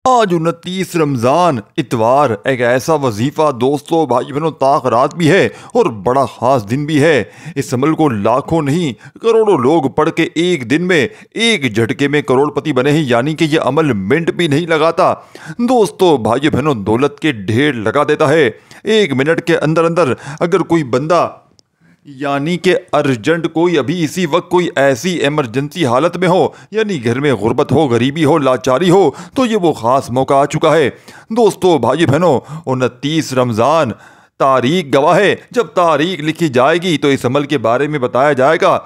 آج 29 رمضان اتوار ایک ایسا وظیفہ دوستوں بھائی بہنوں طاق رات بھی ہے اور بڑا خاص دن بھی ہے۔ اس عمل کو لاکھوں نہیں کروڑوں لوگ پڑھ کے ایک دن میں ایک جھٹکے میں کروڑ پتی بنے ہیں، یعنی کہ یہ عمل منٹ بھی نہیں لگاتا دوستوں بھائی بہنوں، دولت کے ڈھیر لگا دیتا ہے۔ ایک منٹ کے اندر اندر اگر کوئی بندہ یعنی کہ ارجنٹ کوئی ابھی اسی وقت کوئی ایسی ایمرجنسی حالت میں ہو، یعنی گھر میں غربت ہو، غریبی ہو، لاچاری ہو، تو یہ وہ خاص موقع آ چکا ہے دوستو بھائی بہنوں۔ 29 رمضان تاریخ گواہ ہے، جب تاریخ لکھی جائے گی تو اس عمل کے بارے میں بتایا جائے گا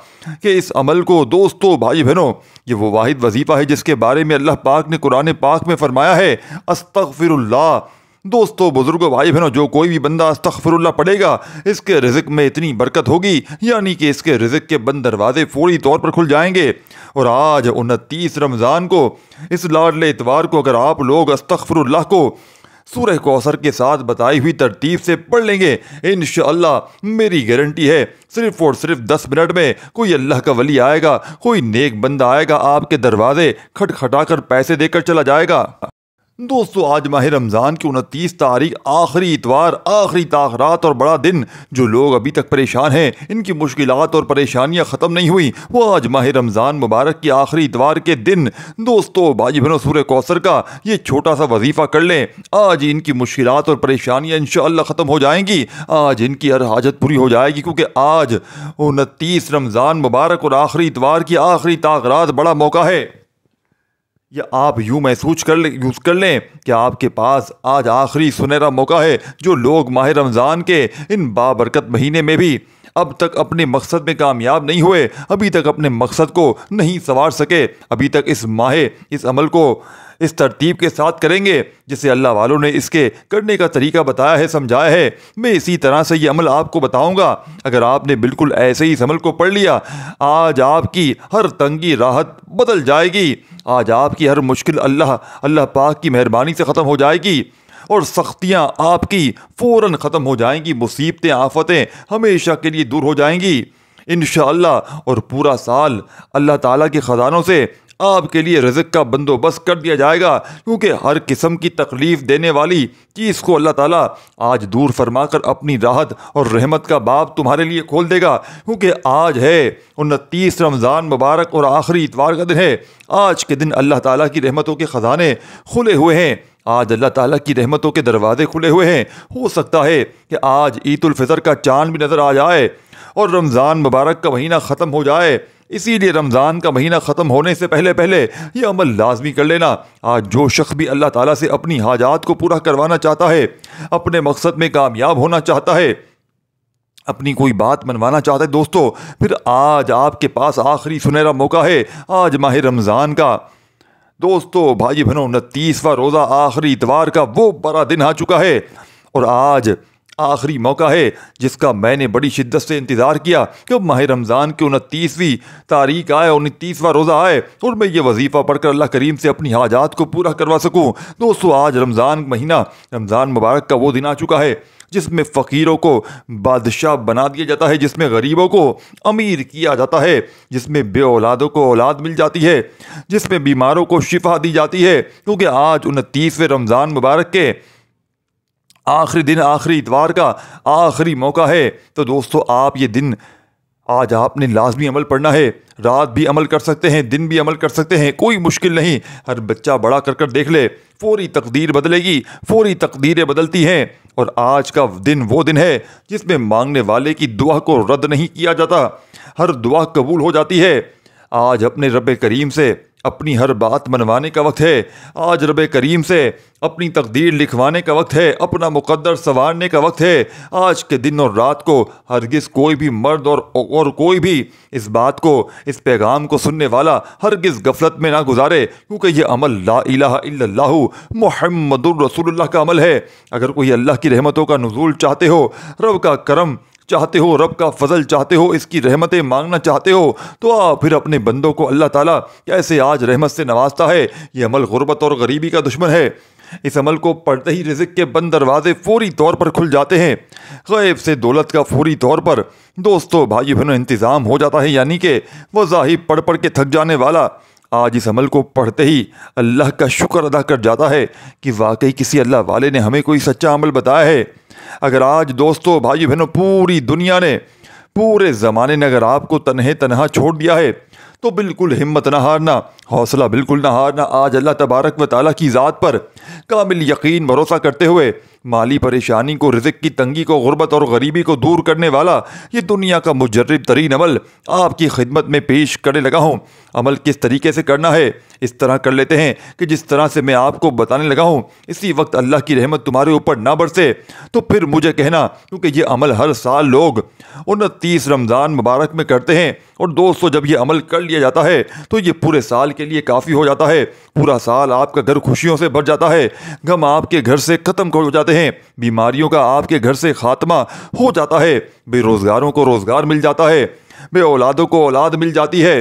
کہ اس عمل کو دوستو بھائی بہنوں، یہ وہ واحد وظیفہ ہے جس کے بارے میں اللہ پاک نے قرآن پاک میں فرمایا ہے استغفر اللہ۔ دوستو بزرگوں بھائی بہنوں، جو کوئی بھی بندہ استغفر اللہ پڑھے گا اس کے رزق میں اتنی برکت ہوگی، یعنی کہ اس کے رزق کے بند دروازے فوری طور پر کھل جائیں گے۔ اور آج 29 رمضان کو، اس لاڈلے اتوار کو، اگر آپ لوگ استغفر اللہ کو سورہ کوثر کے ساتھ بتائی ہوئی ترتیب سے پڑھ لیں گے، انشاءاللہ میری گارنٹی ہے صرف اور صرف 10 منٹ میں کوئی اللہ کا ولی آئے گا، کوئی نیک بندہ آئے گا، آپ کے دروازے کھٹکھٹا کر پیسے دے کر چلا جائے گا۔ دوستو آج ماہ رمضان کی 29 تاریخ، آخری اتوار، آخری تاخرات اور بڑا دن۔ جو لوگ ابھی تک پریشان ہیں، ان کی مشکلات اور پریشانیاں ختم نہیں ہوئی، وہ آج ماہ رمضان مبارک کی آخری اتوار کے دن دوستو بھائی بہنوں سورہ کوثر کا یہ چھوٹا سا وظیفہ کر لیں، آج ان کی مشکلات اور پریشانیاں انشاءاللہ ختم ہو جائیں گی، آج ان کی ہر حاجت پوری ہو جائے گی، کیونکہ آج 29 رمضان مبارک اور آخری اتوار کی آخری تاخرات بڑا موقع ہے۔ یا آپ یوں محسوس کر لیں کہ آپ کے پاس آج آخری سنہرا موقع ہے۔ جو لوگ ماہ رمضان کے ان بابرکت مہینے میں بھی اب تک اپنے مقصد میں کامیاب نہیں ہوئے، ابھی تک اپنے مقصد کو نہیں سنوار سکے، ابھی تک اس عمل کو اس ترتیب کے ساتھ کریں گے جسے اللہ والوں نے اس کے کرنے کا طریقہ بتایا ہے، سمجھایا ہے، میں اسی طرح سے یہ عمل آپ کو بتاؤں گا۔ اگر آپ نے بالکل ایسے ہی اس عمل کو پڑھ لیا، آج آپ کی ہر تنگی راحت بدل جائے گی، آج آپ کی ہر مشکل اللہ پاک کی مہربانی سے ختم ہو جائے گی، اور سختیاں آپ کی فوراً ختم ہو جائیں گی، مصیبتیں آفتیں ہمیشہ کے لیے دور ہو جائیں گی انشاءاللہ۔ اور پورا سال اللہ تعالیٰ کے خزانوں سے آپ کے لیے رزق کا بندوبست کر دیا جائے گا، کیونکہ ہر قسم کی تکلیف دینے والی چیز کو اللہ تعالیٰ آج دور فرما کر اپنی راحت اور رحمت کا باب تمہارے لیے کھول دے گا، کیونکہ آج ہے 29 رمضان مبارک اور آخری اتوار کا دن ہے۔ آج کے دن اللہ تعالیٰ کی رحمتوں کے خزانے کھلے ہوئے ہیں، آج اللہ تعالیٰ کی رحمتوں کے دروازے کھلے ہوئے ہیں۔ ہو سکتا ہے کہ آج عید الفطر کا چاند بھی نظر آ جائے اور رمضان مبارک کا مہینہ ختم ہو جائے، اسی لیے رمضان کا مہینہ ختم ہونے سے پہلے یہ عمل لازمی کر لینا۔ آج جو شخص بھی اللہ تعالیٰ سے اپنی حاجات کو پورا کروانا چاہتا ہے، اپنے مقصد میں کامیاب ہونا چاہتا ہے، اپنی کوئی بات منوانا چاہتا ہے دوستو، پھر آج آپ کے پاس آخری سنہرا موقع ہے، آج ماہ رمضان کا دوستو بھائی بہنوں 29واں روزہ آخری اتوار کا وہ بڑا دن آ چکا ہے، اور آج آخری موقع ہے جس کا میں نے بڑی شدت سے انتظار کیا کہ ماہ رمضان کی 29ویں تاریخ آئے، 29واں روزہ آئے اور میں یہ وظیفہ پڑھ کر اللہ کریم سے اپنی حاجات کو پورا کروا سکوں۔ دوستو آج رمضان مہینہ، رمضان مبارک کا وہ دن آ چکا ہے جس میں فقیروں کو بادشاہ بنا دیا جاتا ہے، جس میں غریبوں کو امیر کیا جاتا ہے، جس میں بے اولادوں کو اولاد مل جاتی ہے، جس میں بیماروں کو شفا دی جاتی ہے، کیونکہ آج 29ویں رمضان مبارک کے آخری دن، آخری اتوار کا آخری موقع ہے۔ تو دوستو آپ یہ دن آج آپ نے لازمی عمل پڑھنا ہے، رات بھی عمل کر سکتے ہیں، دن بھی عمل کر سکتے ہیں، کوئی مشکل نہیں، ہر بچہ بڑا کر دیکھ لے، فوری تقدیر بدلے گی، فوری تقدیریں بدلتی ہیں۔ اور آج کا دن وہ دن ہے جس میں مانگنے والے کی دعا کو رد نہیں کیا جاتا، ہر دعا قبول ہو جاتی ہے۔ آج اپنے رب کریم سے اپنی ہر بات منوانے کا وقت ہے، آج رب کریم سے اپنی تقدیر لکھوانے کا وقت ہے، اپنا مقدر سنوارنے کا وقت ہے۔ آج کے دن اور رات کو ہرگز کوئی بھی مرد اور کوئی بھی اس بات کو، اس پیغام کو سننے والا ہرگز غفلت میں نہ گزارے، کیونکہ یہ عمل لا الہ الا اللہ محمد الرسول اللہ کا عمل ہے۔ اگر کوئی اللہ کی رحمتوں کا نزول چاہتے ہو، رب کا کرم چاہتے ہو، رب کا فضل چاہتے ہو، اس کی رحمتیں مانگنا چاہتے ہو، تو آپ پھر اپنے بندوں کو اللہ تعالیٰ کیسے آج رحمت سے نوازتا ہے۔ یہ عمل غربت اور غریبی کا دشمن ہے، اس عمل کو پڑھتے ہی رزق کے بند دروازے فوری طور پر کھل جاتے ہیں، غیب سے دولت کا فوری طور پر دوستو بھائی بہنوں انتظام ہو جاتا ہے، یعنی کہ وظائف پڑھ کے تھک جانے والا آج اس عمل کو پڑھتے ہی اللہ کا شکر ادا کر جاتا ہے کہ واقعی کسی اللہ والے نے ہمیں کوئی سچا عمل بتایا ہے۔ اگر آج دوستو، بھائی بہنوں، پوری دنیا نے، پورے زمانے نے اگر آپ کو تنہا چھوڑ دیا ہے تو بالکل ہمت نہ ہارنا، حوصلہ بالکل نہ ہارنا۔ آج اللہ تبارک و تعالیٰ کی ذات پر کامل یقین بھروسہ کرتے ہوئے مالی پریشانی کو، رزق کی تنگی کو، غربت اور غریبی کو دور کرنے والا یہ دنیا کا مجرب ترین عمل آپ کی خدمت میں پیش کرنے لگا ہوں۔ عمل کس طریقے سے کرنا ہے؟ اس طرح کر لیتے ہیں کہ جس طرح سے میں آپ کو بتانے لگا ہوں، اسی وقت اللہ کی رحمت تمہارے اوپر نہ برسے تو پھر مجھے کہنا، کیونکہ یہ عمل ہر سال لوگ 29 رمضان مبارک میں کرتے ہیں، اور دوستو جب یہ عمل کر لیا جاتا ہے تو یہ پورے سال کے لیے کافی ہو جاتا ہے۔ پورا سال آپ کا گھر خوشیوں سے بھر جاتا ہے، غم آپ کے گھر سے ختم ہو جاتے ہیں، بیماریوں کا آپ کے گھر سے خاتمہ ہو جاتا ہے، بے روزگاروں کو روزگار مل جاتا ہے، بے اولادوں کو اولاد مل جاتی ہے،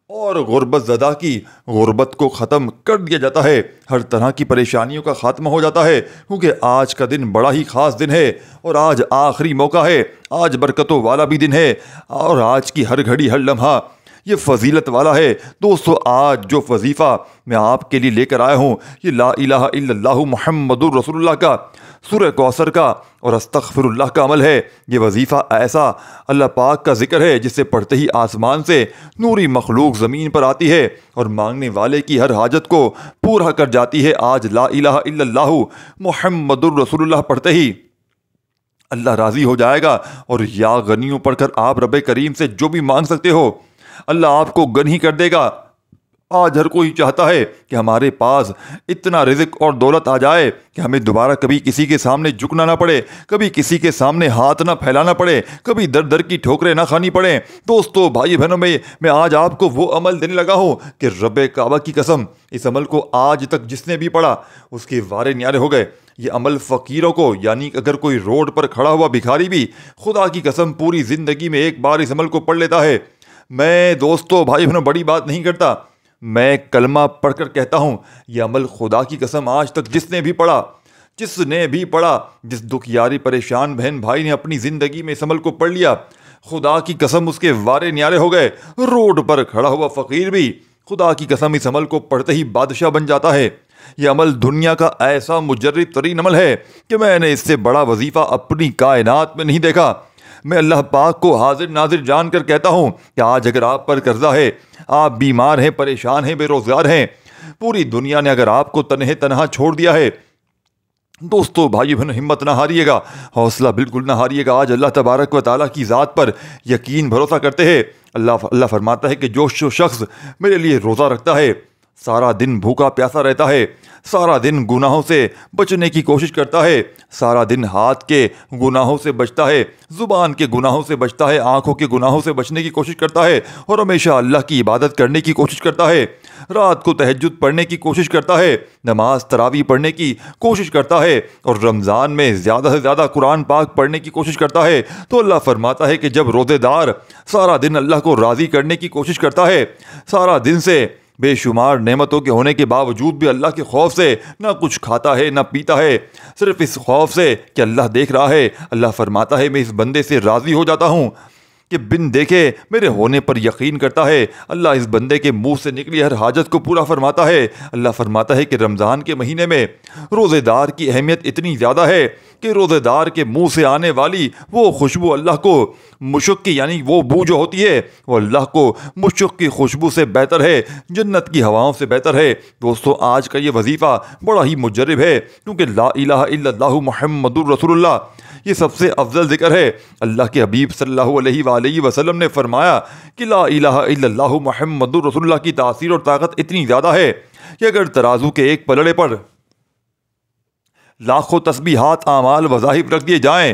اور غربت زدہ کی غربت کو ختم کر دیا جاتا ہے، ہر طرح کی پریشانیوں کا خاتمہ ہو جاتا ہے، کیونکہ آج کا دن بڑا ہی خاص دن ہے، اور آج آخری موقع ہے، آج برکتوں والا بھی دن ہے، اور آج کی ہر گھڑی، ہر لمحہ یہ فضیلت والا ہے۔ دوستو آج جو وظیفہ میں آپ کے لیے لے کر آیا ہوں، یہ لا الہ الا اللہ محمد الرسول اللہ کا، سورہ کوثر کا اور استغفر اللہ کا عمل ہے۔ یہ وظیفہ ایسا اللہ پاک کا ذکر ہے جس سے پڑھتے ہی آسمان سے نوری مخلوق زمین پر آتی ہے اور مانگنے والے کی ہر حاجت کو پورا کر جاتی ہے۔ آج لا الہ الا اللہ محمد الرسول اللہ پڑھتے ہی اللہ راضی ہو جائے گا، اور یا غنیوں پڑھ کر آپ رب کریم سے جو بھی مانگ سکتے ہو اللہ آپ کو غنی کر دے گا۔ آج ہر کوئی چاہتا ہے کہ ہمارے پاس اتنا رزق اور دولت آ جائے کہ ہمیں دوبارہ کبھی کسی کے سامنے جھکنا نہ پڑے، کبھی کسی کے سامنے ہاتھ نہ پھیلانا پڑے، کبھی در در کی ٹھوکریں نہ کھانی پڑیں۔ دوستو، بھائی بہنوں، میں آج آپ کو وہ عمل دینے لگا ہوں کہ رب کعبہ کی قسم، اس عمل کو آج تک جس نے بھی پڑھا اس کے وارے نیارے ہو گئے۔ یہ عمل فقیروں کو، یعنی اگر کوئی روڈ پر کھڑا ہوا بھکاری بھی خدا کی قسم پوری زندگی میں ایک بار اس عمل کو پڑھ لیتا ہے۔ میں دوستو، بھائی بہنوں، بڑی بات نہیں کرتا، میں کلمہ پڑھ کر کہتا ہوں، یہ عمل خدا کی قسم آج تک جس نے بھی پڑھا، جس دکھیاری پریشان بہن بھائی نے اپنی زندگی میں اس عمل کو پڑھ لیا، خدا کی قسم اس کے وارے نیارے ہو گئے۔ روڈ پر کھڑا ہوا فقیر بھی خدا کی قسم اس عمل کو پڑھتے ہی بادشاہ بن جاتا ہے۔ یہ عمل دنیا کا ایسا مجرب ترین عمل ہے کہ میں نے اس سے بڑا وظیفہ اپنی کائنات میں نہیں دیکھا۔ میں اللہ پاک کو حاضر ناظر جان کر کہتا ہوں کہ آج اگر آپ پر قرضہ ہے، آپ بیمار ہیں، پریشان ہیں، بے روزگار ہیں، پوری دنیا نے اگر آپ کو تنہا چھوڑ دیا ہے، دوستو، بھائی بہن، ہمت نہ ہاریے گا، حوصلہ بالکل نہ ہاریے گا۔ آج اللہ تبارک و تعالیٰ کی ذات پر یقین بھروسہ کرتے ہیں۔ اللہ فرماتا ہے کہ جو شخص میرے لیے روزہ رکھتا ہے، سارا دن بھوکا پیاسا رہتا ہے، سارا دن گناہوں سے بچنے کی کوشش کرتا ہے، سارا دن ہاتھ کے گناہوں سے بچتا ہے، زبان کے گناہوں سے بچتا ہے، آنکھوں کے گناہوں سے بچنے کی کوشش کرتا ہے، اور ہمیشہ اللہ کی عبادت کرنے کی کوشش کرتا ہے، رات کو تہجد پڑھنے کی کوشش کرتا ہے، نماز تراویح پڑھنے کی کوشش کرتا ہے، اور رمضان میں زیادہ سے زیادہ قرآن پاک پڑھنے کی کوشش کرتا ہے، تو اللہ فرماتا ہے کہ جب روزے دار سارا دن اللہ کو راضی کرنے کی کوشش کرتا ہے، سارا دن سے بے شمار نعمتوں کے ہونے کے باوجود بھی اللہ کے خوف سے نہ کچھ کھاتا ہے نہ پیتا ہے، صرف اس خوف سے کہ اللہ دیکھ رہا ہے، اللہ فرماتا ہے میں اس بندے سے راضی ہو جاتا ہوں کہ بن دیکھے میرے ہونے پر یقین کرتا ہے۔ اللہ اس بندے کے منہ سے نکلی ہر حاجت کو پورا فرماتا ہے۔ اللہ فرماتا ہے کہ رمضان کے مہینے میں روزے دار کی اہمیت اتنی زیادہ ہے کہ روزے دار کے منہ سے آنے والی وہ خوشبو اللہ کو مشک کی، یعنی وہ بو جو ہوتی ہے، وہ اللہ کو مشک کی خوشبو سے بہتر ہے، جنت کی ہواؤں سے بہتر ہے۔ دوستو، آج کا یہ وظیفہ بڑا ہی مجرب ہے، کیونکہ لا الہ الا اللہ محمد الرسول اللہ یہ سب سے افضل ذکر ہے۔ اللہ کے حبیب صلی اللہ علیہ وآلہ وسلم نے فرمایا کہ لا الہ الا اللہ محمد الرسول اللہ کی تاثیر اور طاقت اتنی زیادہ ہے کہ اگر ترازو کے ایک پلڑے پر لاکھوں تسبیحات، اعمال، وظائف رکھ دیے جائیں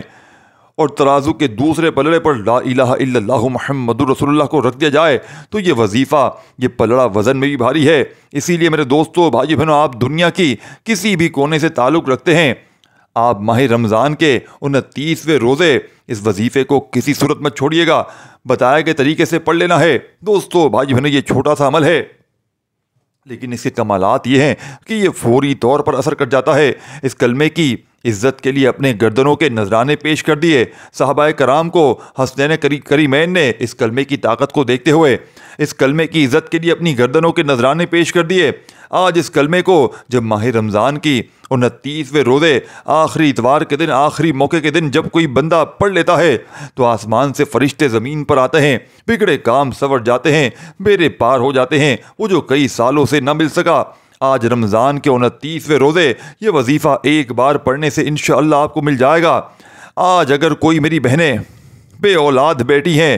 اور ترازو کے دوسرے پلڑے پر لا الہ الا اللہ محمد الرسول اللہ کو رکھ دیا جائے تو یہ وظیفہ، یہ پلڑا وزن میں بھی بھاری ہے۔ اسی لیے میرے دوستو، بھائی بہنوں، آپ دنیا کی کسی بھی کونے سے تعلق رکھتے ہیں، آپ ماہ رمضان کے 29ویں روزے اس وظیفے کو کسی صورت میں چھوڑیے گا، بتائے گئے طریقے سے پڑھ لینا ہے۔ دوستو، بھائی بہنوں، یہ چھوٹا سا عمل ہے، لیکن اس کے کمالات یہ ہیں کہ یہ فوری طور پر اثر کر جاتا ہے۔ اس کلمے کی عزت کے لیے اپنے گردنوں کے نذرانے پیش کر دیے۔ صحابہ کرام کو حسنین کریمین نے اس کلمے کی طاقت کو دیکھتے ہوئے اس کلمے کی عزت کے لیے اپنی گردنوں کے نذرانے پیش کر دیے۔ آج اس کلمے کو جب ماہ رمضان کی 29ویں روزے آخری اتوار کے دن، آخری موقع کے دن جب کوئی بندہ پڑھ لیتا ہے تو آسمان سے فرشتے زمین پر آتے ہیں، بگڑے کام سنور جاتے ہیں، بیڑے پار ہو جاتے ہیں، وہ جو کئی سالوں سے نہ مل سکا۔ آج رمضان کے 29ویں روزے یہ وظیفہ ایک بار پڑھنے سے انشاءاللہ آپ کو مل جائے گا۔ آج اگر کوئی میری بہنیں بے اولاد بیٹی ہیں،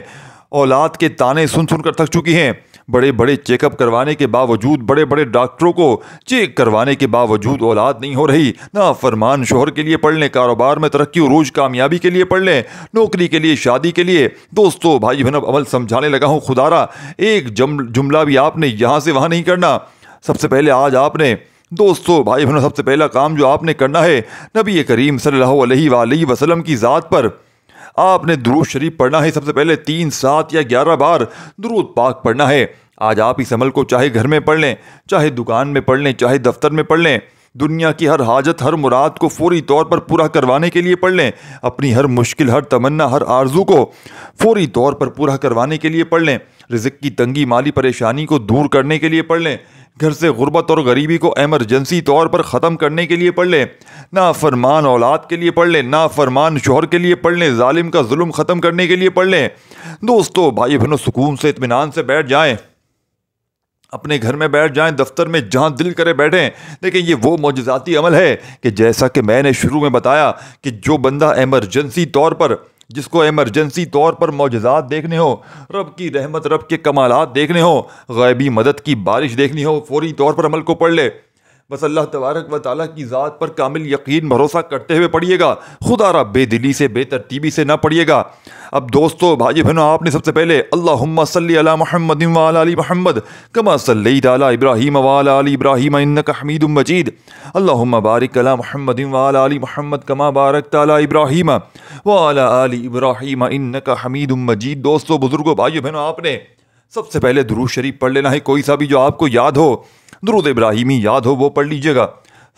اولاد کے تانے سن سن کر تھک چکی ہیں، بڑے بڑے چیک اپ کروانے کے باوجود، بڑے بڑے ڈاکٹروں کو چیک کروانے کے باوجود اولاد نہیں ہو رہی، نافرمان شوہر کے لیے پڑھ لیں، کاروبار میں ترقی عروج کامیابی کے لیے پڑھ لیں، نوکری کے لیے، شادی کے لیے، دوستو بھائی بہنوں عمل سمجھانے لگا ہوں، خدا را ایک جملہ بھی آپ نے یہاں سے وہاں نہیں کرنا۔ سب سے پہلے آج آپ نے دوستو بھائی بہنوں سب سے پہلا کام جو آپ نے کرنا ہے، نبی کریم صلی اللہ علیہ وآلہ وسلم کی ذات پر آپ نے درود شریف پڑھنا ہے۔ سب سے پہلے 3، 7 یا 11 بار درود پاک پڑھنا ہے۔ آج آپ اس عمل کو چاہے گھر میں پڑھ لیں، چاہے دکان میں پڑھ لیں، چاہے دفتر میں پڑھ لیں، دنیا کی ہر حاجت، ہر مراد کو فوری طور پر پورا کروانے کے لیے پڑھ لیں، اپنی ہر مشکل، ہر تمنا، ہر آرزو کو فوری طور پر پورا کروانے کے لیے پڑھ لیں، رزق کی تنگی، مالی پریشانی کو دور کرنے کے لیے پڑھ لیں، گھر سے غربت اور غریبی کو ایمرجنسی طور پر ختم کرنے کے لیے پڑھ لیں، نافرمان اولاد کے لیے پڑھ لیں، نافرمان شوہر کے لیے پڑھ لیں، ظالم کا ظلم ختم کرنے کے لیے پڑھ لیں۔ دوستو بھائی بہنوں سکون سے، اطمینان سے بیٹھ جائیں، اپنے گھر میں بیٹھ جائیں، دفتر میں، جہاں دل کرے بیٹھیں۔ دیکھیں یہ وہ معجزاتی عمل ہے کہ جیسا کہ میں نے شروع میں بتایا کہ جو بندہ ایمرجنسی طور پر، جس کو ایمرجنسی طور پر معجزات دیکھنے ہو، رب کی رحمت، رب کے کمالات دیکھنے ہو، غیبی مدد کی بارش دیکھنی ہو، فوری طور پر عمل کو پڑھ لے۔ بس اللہ تبارک و تعالیٰ کی ذات پر کامل یقین بھروسہ کرتے ہوئے پڑھیے گا، خدا را بے دلی سے، بے ترتیبی سے نہ پڑھیے گا۔ اب دوستو بھائی بہنوں آپ نے سب سے پہلے اللہم صلی علی محمد وعلی آل محمد کما صلیت علی ابراہیم وعلی آل ابراہیم انک حمید مجید، اللہم بارک علی محمد وعلی آل محمد کما بارکت علی ابراہیم وعلی آل ابراہیم انک حمید مجید۔ دوستو بزرگوں بھائی بہنوں آپ نے سب سے پہلے درود شریف پڑھ لینا ہے، کوئی سا بھی جو آپ کو یاد ہو، درود ابراہیمی یاد ہو وہ پڑھ لیجیے گا،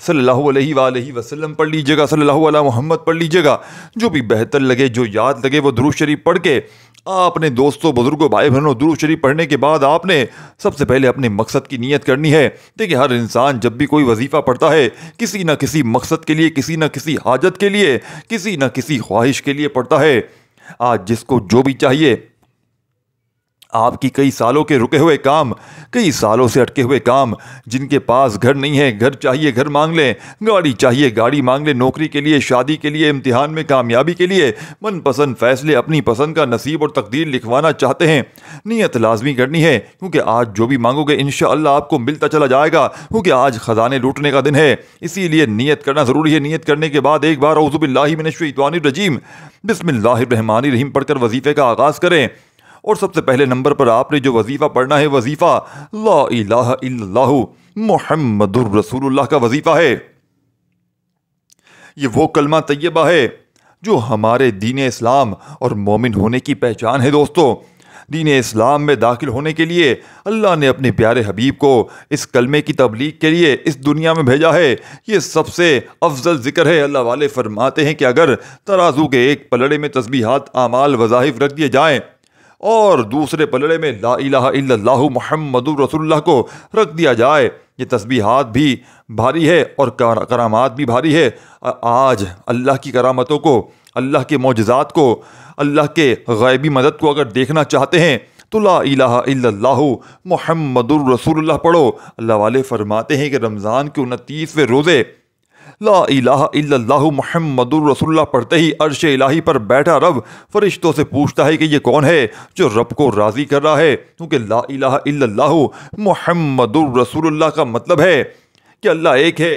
صلی اللہ علیہ وآلہ وسلم پڑھ لیجیے گا، صلی اللہ علیہ محمد پڑھ لیجیے گا، جو بھی بہتر لگے، جو یاد لگے وہ درود شریف پڑھ کے آپ نے دوستوں بزرگوں بھائی بہنوں درود شریف پڑھنے کے بعد آپ نے سب سے پہلے اپنے مقصد کی نیت کرنی ہے۔ دیکھیں ہر انسان جب بھی کوئی وظیفہ پڑھتا ہے کسی نہ کسی مقصد کے لیے، کسی نہ کسی حاجت کے لیے، کسی نہ کسی خواہش کے لیے پڑھتا ہے۔ آج جس کو جو بھی چاہیے، آپ کی کئی سالوں کے رکے ہوئے کام، کئی سالوں سے اٹکے ہوئے کام، جن کے پاس گھر نہیں ہے، گھر چاہیے گھر مانگ لیں، گاڑی چاہیے گاڑی مانگ لیں، نوکری کے لیے، شادی کے لیے، امتحان میں کامیابی کے لیے، من پسند فیصلے، اپنی پسند کا نصیب اور تقدیر لکھوانا چاہتے ہیں، نیت لازمی کرنی ہے، کیونکہ آج جو بھی مانگو گے انشاءاللہ آپ کو ملتا چلا جائے گا، کیونکہ آج خزانے لوٹنے کا دن ہے، اسی لیے نیت کرنا ضروری ہے۔ نیت کرنے کے بعد ایک بار اعوذ باللہ من الشیطان الرجیم بسم اللہ الرحمن الرحیم پڑھ کر وظیفے کا آغاز کریں۔ اور سب سے پہلے نمبر پر آپ نے جو وظیفہ پڑھنا ہے، وظیفہ لا الہ الا اللہ محمد الرسول اللہ کا وظیفہ ہے۔ یہ وہ کلمہ طیبہ ہے جو ہمارے دین اسلام اور مومن ہونے کی پہچان ہے۔ دوستو دین اسلام میں داخل ہونے کے لیے اللہ نے اپنے پیارے حبیب کو اس کلمے کی تبلیغ کے لیے اس دنیا میں بھیجا ہے۔ یہ سب سے افضل ذکر ہے۔ اللہ والے فرماتے ہیں کہ اگر ترازو کے ایک پلڑے میں تسبیحات، اعمال، وظائف رکھ دیے جائیں اور دوسرے پلڑے میں لا الہ الا اللہ محمد رسول اللہ کو رکھ دیا جائے، یہ تسبیحات بھی بھاری ہے اور کرامات بھی بھاری ہے۔ آج اللہ کی کرامتوں کو، اللہ کے معجزات کو، اللہ کے غیبی مدد کو اگر دیکھنا چاہتے ہیں تو لا الہ الا اللہ محمد الرسول اللہ پڑھو۔ اللہ والے فرماتے ہیں کہ رمضان کے 29ویں روزے لا الہ الا اللہ محمد الرسول اللہ پڑھتے ہی عرش الہی پر بیٹھا رب فرشتوں سے پوچھتا ہے کہ یہ کون ہے جو رب کو راضی کر رہا ہے، کیونکہ لا الہ الا اللہ محمد الرسول اللہ کا مطلب ہے کہ اللہ ایک ہے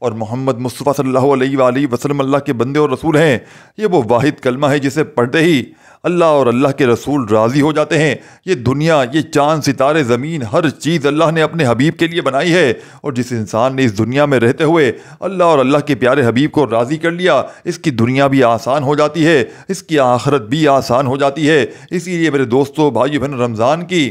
اور محمد مصطفیٰ صلی اللہ علیہ وآلہ وسلم اللہ کے بندے اور رسول ہیں۔ یہ وہ واحد کلمہ ہے جسے پڑھتے ہی اللہ اور اللہ کے رسول راضی ہو جاتے ہیں۔ یہ دنیا، یہ چاند، ستارے، زمین، ہر چیز اللہ نے اپنے حبیب کے لیے بنائی ہے، اور جس انسان نے اس دنیا میں رہتے ہوئے اللہ اور اللہ کے پیارے حبیب کو راضی کر لیا، اس کی دنیا بھی آسان ہو جاتی ہے، اس کی آخرت بھی آسان ہو جاتی ہے۔ اسی لیے میرے دوستو بھائی بہن، رمضان کی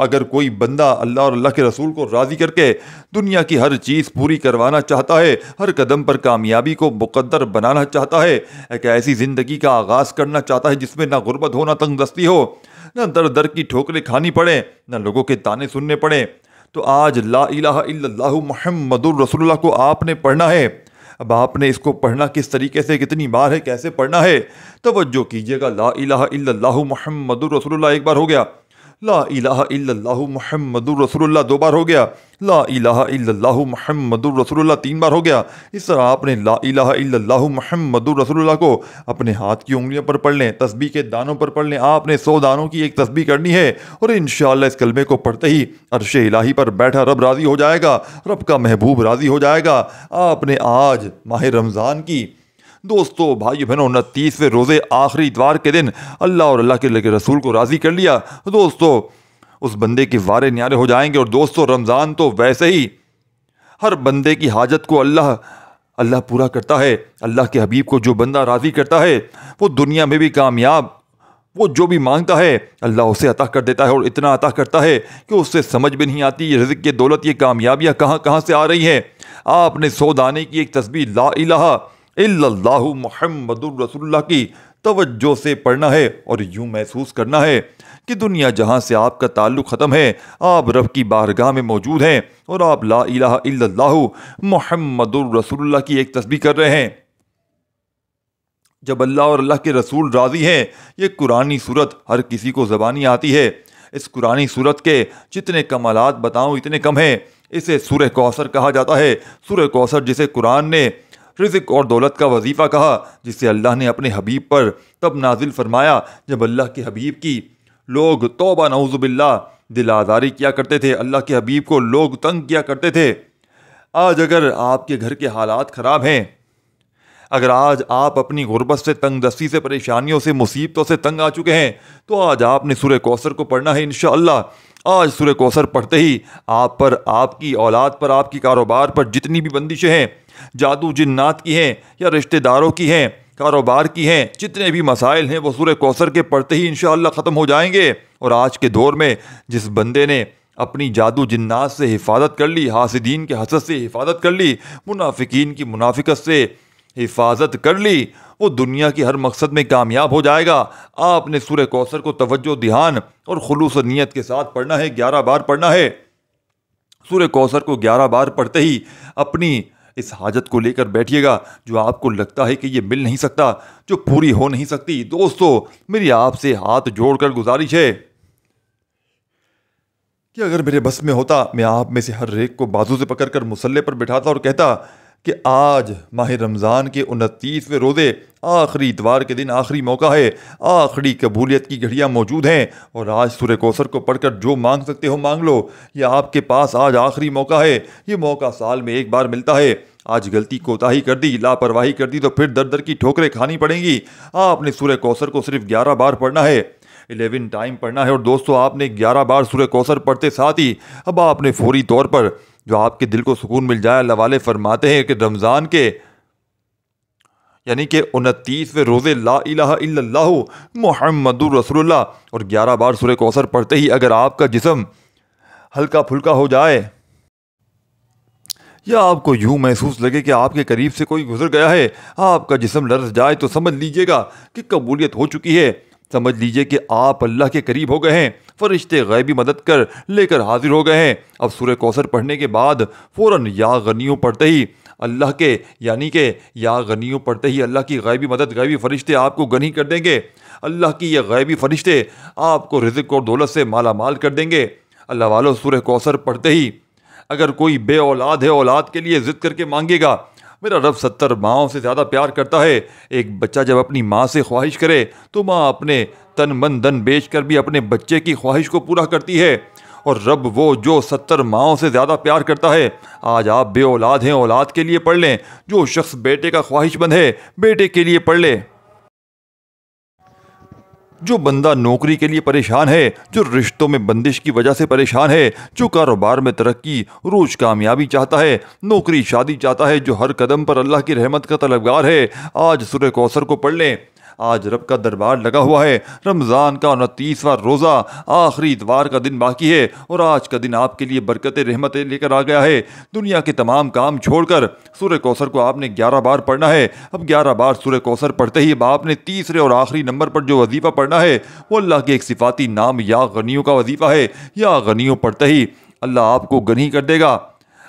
اگر کوئی بندہ اللہ اور اللہ کے رسول کو راضی کر کے دنیا کی ہر چیز پوری کروانا چاہتا ہے، ہر قدم پر کامیابی کو مقدر بنانا چاہتا ہے، ایک ایسی زندگی کا آغاز کرنا چاہتا ہے جس میں نہ غربت ہو، نہ تنگ دستی ہو، نہ در در کی ٹھوکریں کھانی پڑیں، نہ لوگوں کے طعنے سننے پڑیں، تو آج لا الہ الا اللہ محمد الرسول اللہ کو آپ نے پڑھنا ہے۔ اب آپ نے اس کو پڑھنا کس طریقے سے، کتنی بار ہے، کیسے پڑھنا ہے، توجہ کیجئے گا۔ لا الہ الا اللہ محمد الرسول اللہ ایک بار ہو گیا، لا الہ الا اللہ محمد الرسول اللہ دو بار ہو گیا، لا الہ الا اللہ محمد الرسول اللہ تین بار ہو گیا۔ اس طرح آپ نے لا الہ الا اللہ محمد الرسول اللہ کو اپنے ہاتھ کی انگلیوں پر پڑھ لیں، تسبیح کے دانوں پر پڑھ لیں۔ آپ نے 100 دانوں کی ایک تسبیح کرنی ہے، اور انشاءاللہ اس کلمے کو پڑھتے ہی عرش الہی پر بیٹھا رب راضی ہو جائے گا، رب کا محبوب راضی ہو جائے گا۔ آپ نے آج ماہ رمضان کی دوستو بھائی بہنوں 29ویں روزے آخری اتوار کے دن اللہ اور اللہ کے رسول کو راضی کر لیا، دوستو اس بندے کے وارے نیارے ہو جائیں گے۔ اور دوستو رمضان تو ویسے ہی ہر بندے کی حاجت کو اللہ پورا کرتا ہے۔ اللہ کے حبیب کو جو بندہ راضی کرتا ہے وہ دنیا میں بھی کامیاب، وہ جو بھی مانگتا ہے اللہ اسے عطا کر دیتا ہے، اور اتنا عطا کرتا ہے کہ اس سے سمجھ بھی نہیں آتی یہ رزق، یہ دولت، یہ کامیابیاں کہاں سے آ رہی ہیں۔ آپ نے 100 دانے کی ایک تسبیح لا الہ الا اللہ محمد الرسول اللہ کی توجہ سے پڑھنا ہے، اور یوں محسوس کرنا ہے کہ دنیا جہاں سے آپ کا تعلق ختم ہے، آپ رب کی بارگاہ میں موجود ہیں، اور آپ لا الہ الا اللہ محمد الرسول اللہ کی ایک تسبیح کر رہے ہیں۔ جب اللہ اور اللہ کے رسول راضی ہیں، یہ قرآنی صورت ہر کسی کو زبانی آتی ہے۔ اس قرآنی صورت کے جتنے کمالات بتاؤں اتنے کم ہیں۔ اسے سورہ کوثر کہا جاتا ہے، سورہ کوثر جسے قرآن نے رزق اور دولت کا وظیفہ کہا، جسے اللہ نے اپنے حبیب پر تب نازل فرمایا جب اللہ کے حبیب کی لوگ توبہ نعوذ باللہ دل آزاری کیا کرتے تھے، اللہ کے حبیب کو لوگ تنگ کیا کرتے تھے۔ آج اگر آپ کے گھر کے حالات خراب ہیں، اگر آج آپ اپنی غربت سے، تنگ دستی سے، پریشانیوں سے، مصیبتوں سے تنگ آ چکے ہیں، تو آج آپ نے سورہ کوثر کو پڑھنا ہے انشاءاللہ۔ آج سورہ کوثر پڑھتے ہی آپ پر، آپ کی اولاد پر، آپ کی کاروبار پر جتنی بھی بندشیں ہیں، جادو جنات کی ہیں یا رشتہ داروں کی ہیں، کاروبار کی ہیں، جتنے بھی مسائل ہیں وہ سورہ کوثر کے پڑھتے ہی انشاءاللہ ختم ہو جائیں گے۔ اور آج کے دور میں جس بندے نے اپنی جادو جنات سے حفاظت کر لی، حاسدین کے حسد سے حفاظت کر لی، منافقین کی منافقت سے حفاظت کر لی، وہ دنیا کی ہر مقصد میں کامیاب ہو جائے گا۔ آپ نے سورہ کوثر کو توجہ، دھیان اور خلوص و نیت کے ساتھ پڑھنا ہے، 11 بار پڑھنا ہے۔ سورہ کوثر کو 11 بار پڑھتے ہی اپنی اس حاجت کو لے کر بیٹھیے گا جو آپ کو لگتا ہے کہ یہ مل نہیں سکتا، جو پوری ہو نہیں سکتی۔ دوستو میری آپ سے ہاتھ جوڑ کر گزارش ہے کہ اگر میرے بس میں ہوتا، میں آپ میں سے ہر ایک کو بازو سے پکڑ کر مصلے پر بٹھاتا اور کہتا کہ آج ماہ رمضان کے 29ویں روزے آخری اتوار کے دن آخری موقع ہے، آخری قبولیت کی گھڑیاں موجود ہیں، اور آج سورہ کوثر کو پڑھ کر جو مانگ سکتے ہو مانگ لو۔ یہ آپ کے پاس آج آخری موقع ہے، یہ موقع سال میں ایک بار ملتا ہے۔ آج غلطی کوتاہی کر دی، لاپرواہی کر دی تو پھر در در کی ٹھوکریں کھانی پڑیں گی۔ آپ نے سورہ کوثر کو صرف 11 بار پڑھنا ہے، 11 ٹائم پڑھنا ہے۔ اور دوستو آپ نے 11 بار سورہ کوثر پڑھتے ساتھ ہی اب آپ نے فوری طور پر جو آپ کے دل کو سکون مل جائے، اللہ والے فرماتے ہیں کہ رمضان کے یعنی کہ 29ویں روزے لا الہ الا اللہ محمد الرسول اللہ اور 11 بار سورہ کوثر پڑھتے ہی اگر آپ کا جسم ہلکا پھلکا ہو جائے، یا آپ کو یوں محسوس لگے کہ آپ کے قریب سے کوئی گزر گیا ہے، آپ کا جسم لرز جائے، تو سمجھ لیجئے گا کہ قبولیت ہو چکی ہے۔ سمجھ لیجئے کہ آپ اللہ کے قریب ہو گئے ہیں، فرشتے غیبی مدد لے کر حاضر ہو گئے ہیں۔ اب سورہ کوثر پڑھنے کے بعد فوراً یا غنیوں پڑھتے ہی اللہ کے یعنی کہ یا غنیوں پڑھتے ہی اللہ کی غیبی مدد، غیبی فرشتے آپ کو غنی کر دیں گے۔ اللہ کی یہ غیبی فرشتے آپ کو رزق اور دولت سے مالا مال کر دیں گے۔ اللہ والوں سورہ کوثر پڑھتے ہی اگر کوئی بے اولاد ہے، اولاد کے لیے ضد کر کے مانگے گا۔ میرا رب 70 ماؤں سے زیادہ پیار کرتا ہے۔ ایک بچہ جب اپنی ماں سے خواہش کرے تو ماں اپنے تن من دن بیچ کر بھی اپنے بچے کی خواہش کو پورا کرتی ہے، اور رب وہ جو 70 ماؤں سے زیادہ پیار کرتا ہے۔ آج آپ بے اولاد ہیں، اولاد کے لیے پڑھ لیں۔ جو شخص بیٹے کا خواہش مند ہے بیٹے کے لیے پڑھ لے۔ جو بندہ نوکری کے لیے پریشان ہے، جو رشتوں میں بندش کی وجہ سے پریشان ہے، جو کاروبار میں ترقی، عروج، کامیابی چاہتا ہے، نوکری، شادی چاہتا ہے، جو ہر قدم پر اللہ کی رحمت کا طلبگار ہے، آج سورہ کوثر کو پڑھ لیں۔ آج رب کا دربار لگا ہوا ہے، رمضان کا 29واں روزہ، آخری اتوار کا دن باقی ہے، اور آج کا دن آپ کے لیے برکتیں رحمتیں لے کر آ گیا ہے۔ دنیا کے تمام کام چھوڑ کر سورہ کوثر کو آپ نے 11 بار پڑھنا ہے۔ اب 11 بار سورہ کوثر پڑھتے ہی اب آپ نے تیسرے اور آخری نمبر پر جو وظیفہ پڑھنا ہے وہ اللہ کے ایک صفاتی نام یا غنیوں کا وظیفہ ہے۔ یا غنیوں پڑھتے ہی اللہ آپ کو غنی کر دے گا۔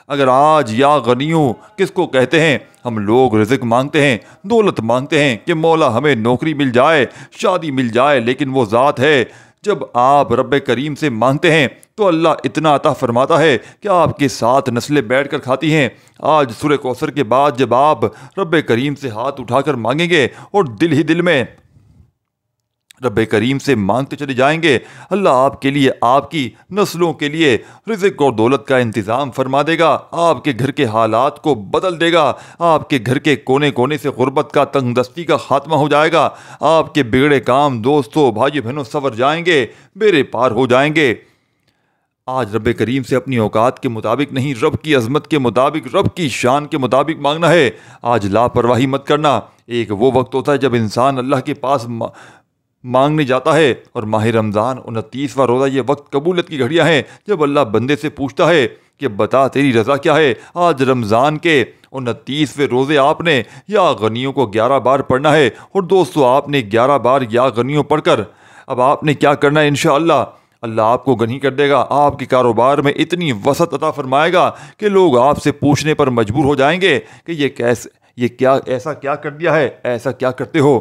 اگر آج یا غنیوں کس کو کہتے ہیں؟ ہم لوگ رزق مانگتے ہیں، دولت مانگتے ہیں کہ مولا ہمیں نوکری مل جائے، شادی مل جائے، لیکن وہ ذات ہے جب آپ رب کریم سے مانگتے ہیں تو اللہ اتنا عطا فرماتا ہے کہ آپ کے ساتھ نسلیں بیٹھ کر کھاتی ہیں۔ آج سورہ کوثر کے بعد جب آپ رب کریم سے ہاتھ اٹھا کر مانگیں گے اور دل ہی دل میں رب کریم سے مانگتے چلے جائیں گے، اللہ آپ کے لیے، آپ کی نسلوں کے لیے رزق اور دولت کا انتظام فرما دے گا، آپ کے گھر کے حالات کو بدل دے گا، آپ کے گھر کے کونے کونے سے غربت کا، تنگ دستی کا خاتمہ ہو جائے گا، آپ کے بگڑے کام دوستوں بھائی بہنوں سنور جائیں گے، بیڑے پار ہو جائیں گے۔ آج رب کریم سے اپنی اوقات کے مطابق نہیں، رب کی عظمت کے مطابق، رب کی شان کے مطابق مانگنا ہے۔ آج لاپرواہی مت کرنا۔ ایک وہ وقت ہوتا ہے جب انسان اللہ کے پاس مانگنے جاتا ہے، اور ماہ رمضان 29واں روزہ یہ وقت قبولیت کی گھڑیاں ہیں جب اللہ بندے سے پوچھتا ہے کہ بتا تیری رضا کیا ہے۔ آج رمضان کے 29ویں روزے آپ نے یا غنیوں کو 11 بار پڑھنا ہے، اور دوستو آپ نے 11 بار یا غنیوں پڑھ کر اب آپ نے کیا کرنا ہے؟ انشاءاللہ اللہ آپ کو غنی کر دے گا، آپ کے کاروبار میں اتنی وسعت عطا فرمائے گا کہ لوگ آپ سے پوچھنے پر مجبور ہو جائیں گے کہ یہ کیا ایسا کیا کر دیا ہے، ایسا کیا کرتے ہو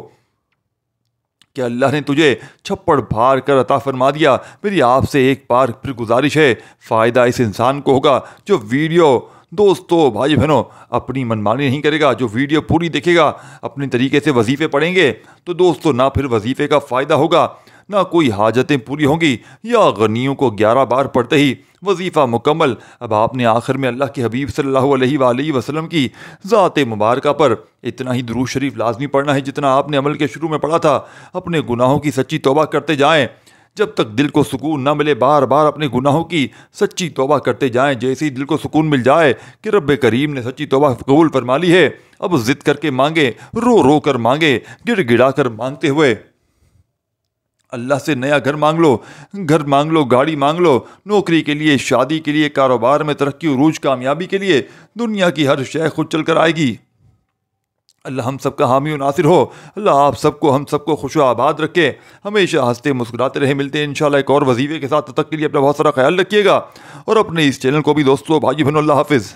کہ اللہ نے تجھے چھپڑ پھاڑ کر عطا فرما دیا۔ میری آپ سے ایک بار پھر گزارش ہے، فائدہ اس انسان کو ہوگا جو ویڈیو دوستو بھائی بہنوں اپنی منمانی نہیں کرے گا، جو ویڈیو پوری دیکھے گا، اپنے طریقے سے وظیفے پڑھیں گے تو دوستو نہ پھر وظیفے کا فائدہ ہوگا، نہ کوئی حاجتیں پوری ہوں گی۔ یا غنیوں کو 11 بار پڑھتے ہی وظیفہ مکمل۔ اب آپ نے آخر میں اللہ کے حبیب صلی اللہ علیہ وآلہ وسلم کی ذات مبارکہ پر اتنا ہی درود شریف لازمی پڑھنا ہے جتنا آپ نے عمل کے شروع میں پڑھا تھا۔ اپنے گناہوں کی سچی توبہ کرتے جائیں جب تک دل کو سکون نہ ملے، بار بار اپنے گناہوں کی سچی توبہ کرتے جائیں۔ جیسے ہی دل کو سکون مل جائے کہ رب کریم نے سچی توبہ قبول فرما لی ہے، اب ضد کر کے مانگے، رو رو کر مانگے، گڑ گڑا کر مانگتے ہوئے اللہ سے نیا گھر مانگ لو، گاڑی مانگ لو، نوکری کے لیے، شادی کے لیے، کاروبار میں ترقی عروج، کامیابی کے لیے۔ دنیا کی ہر شے خود چل کر آئے گی۔ اللہ ہم سب کا حامی و ناصر ہو۔ اللہ آپ سب کو، ہم سب کو خوش و آباد رکھے، ہمیشہ ہنستے مسکراتے رہے۔ ملتے ہیں انشاءاللہ ایک اور وظیفے کے ساتھ، تب تک کے لیے اپنا بہت سارا خیال رکھیے گا، اور اپنے اس چینل کو بھی دوستو بھائی بہنوں اللہ حافظ۔